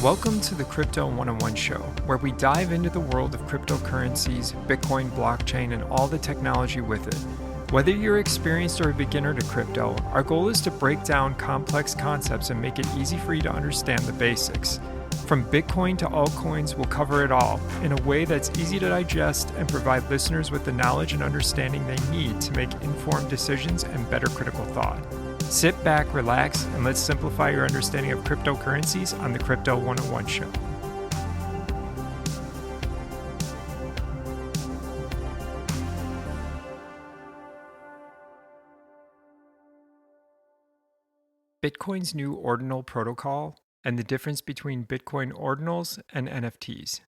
Welcome to the Crypto 101 show, where we dive into the world of cryptocurrencies, Bitcoin, blockchain, and all the technology with it. Whether you're experienced or a beginner to crypto, our goal is to break down complex concepts and make it easy for you to understand the basics. From Bitcoin to altcoins, we'll cover it all in a way that's easy to digest and provide listeners with the knowledge and understanding they need to make informed decisions and better critical thought. Sit back, relax, and let's simplify your understanding of cryptocurrencies on the Crypto 101 show. Bitcoin's new Ordinal Protocol and the difference between Bitcoin Ordinals and NFTs.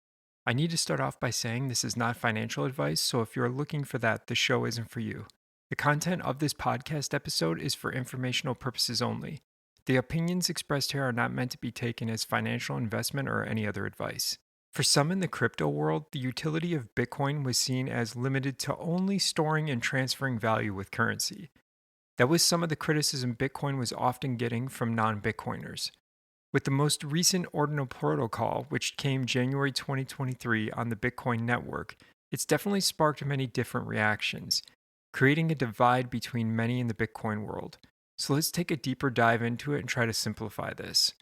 I need to start off by saying this is not financial advice, so if you're looking for that, the show isn't for you. The content of this podcast episode is for informational purposes only. The opinions expressed here are not meant to be taken as financial investment or any other advice. For some in the crypto world, the utility of Bitcoin was seen as limited to only storing and transferring value with currency. That was some of the criticism Bitcoin was often getting from non-Bitcoiners. With the most recent Ordinal Protocol, which came January 2023 on the Bitcoin network, it's definitely sparked many different reactions, creating a divide between many in the Bitcoin world. So let's take a deeper dive into it and try to simplify this.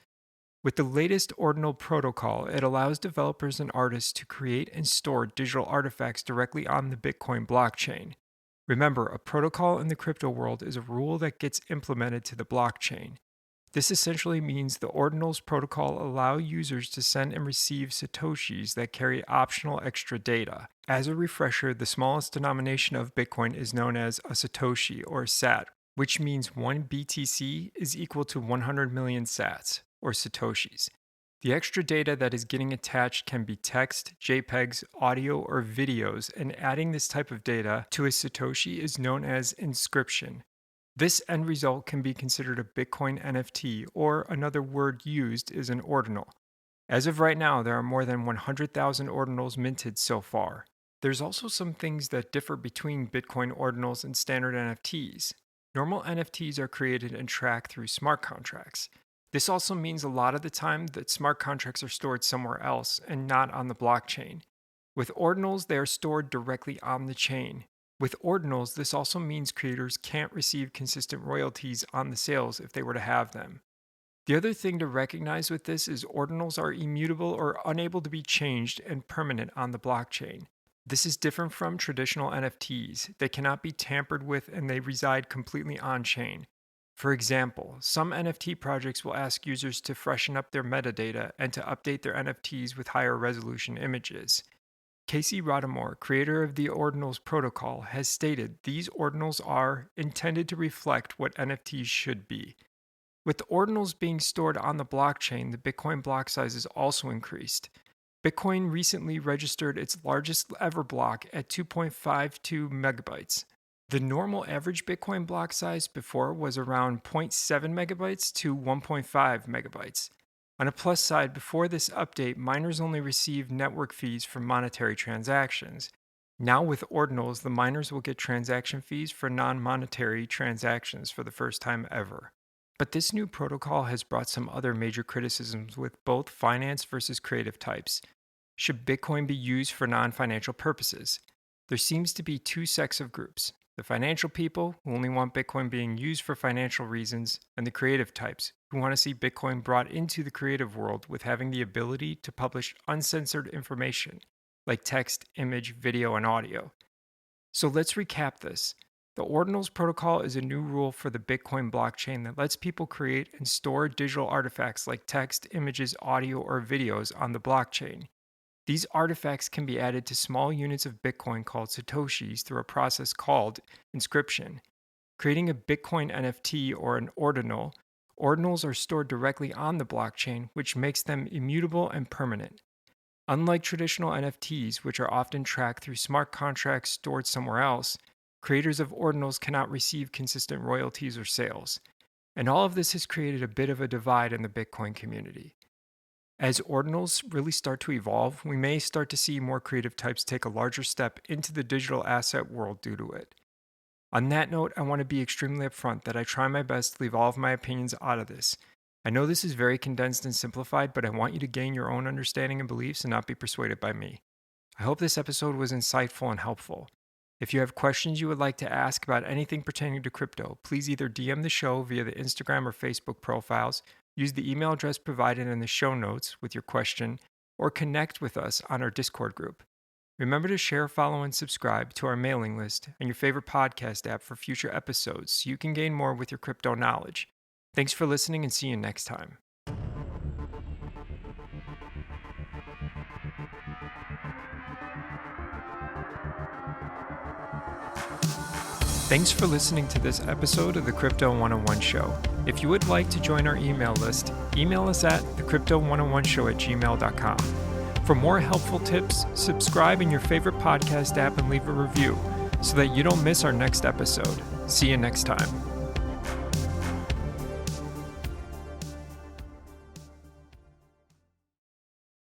With the latest Ordinal Protocol, it allows developers and artists to create and store digital artifacts directly on the Bitcoin blockchain. Remember, a protocol in the crypto world is a rule that gets implemented to the blockchain. This essentially means the Ordinals protocol allow users to send and receive satoshis that carry optional extra data. As a refresher, the smallest denomination of Bitcoin is known as a satoshi or sat, which means 1 BTC is equal to 100 million sats or satoshis. The extra data that is getting attached can be text, JPEGs, audio, or videos, and adding this type of data to a satoshi is known as inscription. This end result can be considered a Bitcoin NFT, or another word used is an ordinal. As of right now, there are more than 100,000 ordinals minted so far. There's also some things that differ between Bitcoin ordinals and standard NFTs. Normal NFTs are created and tracked through smart contracts. This also means a lot of the time that smart contracts are stored somewhere else and not on the blockchain. With ordinals, they are stored directly on the chain. With ordinals, this also means creators can't receive consistent royalties on the sales if they were to have them. The other thing to recognize with this is ordinals are immutable or unable to be changed and permanent on the blockchain. This is different from traditional NFTs. They cannot be tampered with and they reside completely on-chain. For example, some NFT projects will ask users to freshen up their metadata and to update their NFTs with higher resolution images. Casey Rodamore, creator of the Ordinals Protocol, has stated these ordinals are intended to reflect what NFTs should be. With the ordinals being stored on the blockchain, the Bitcoin block size is also increased. Bitcoin recently registered its largest ever block at 2.52 megabytes. The normal average Bitcoin block size before was around 0.7 megabytes to 1.5 megabytes. On a plus side, before this update, miners only received network fees for monetary transactions. Now with ordinals, the miners will get transaction fees for non-monetary transactions for the first time ever. But this new protocol has brought some other major criticisms with both finance versus creative types. Should Bitcoin be used for non-financial purposes? There seems to be two sects of groups. The financial people, who only want Bitcoin being used for financial reasons, and the creative types, who want to see Bitcoin brought into the creative world with having the ability to publish uncensored information, like text, image, video, and audio. So let's recap this. The Ordinals Protocol is a new rule for the Bitcoin blockchain that lets people create and store digital artifacts like text, images, audio, or videos on the blockchain. These artifacts can be added to small units of Bitcoin called satoshis through a process called inscription. Creating a Bitcoin NFT or an ordinal, ordinals are stored directly on the blockchain, which makes them immutable and permanent. Unlike traditional NFTs, which are often tracked through smart contracts stored somewhere else, creators of ordinals cannot receive consistent royalties or sales. And all of this has created a bit of a divide in the Bitcoin community. As ordinals really start to evolve, we may start to see more creative types take a larger step into the digital asset world due to it. On that note, I want to be extremely upfront that I try my best to leave all of my opinions out of this. I know this is very condensed and simplified, but I want you to gain your own understanding and beliefs and not be persuaded by me. I hope this episode was insightful and helpful. If you have questions you would like to ask about anything pertaining to crypto, please either DM the show via the Instagram or Facebook profiles, use the email address provided in the show notes with your question, or connect with us on our Discord group. Remember to share, follow, and subscribe to our mailing list and your favorite podcast app for future episodes so you can gain more with your crypto knowledge. Thanks for listening and see you next time. Thanks for listening to this episode of the Crypto 101 Show. If you would like to join our email list, email us at thecrypto101show@gmail.com. For more helpful tips, subscribe in your favorite podcast app and leave a review so that you don't miss our next episode. See you next time.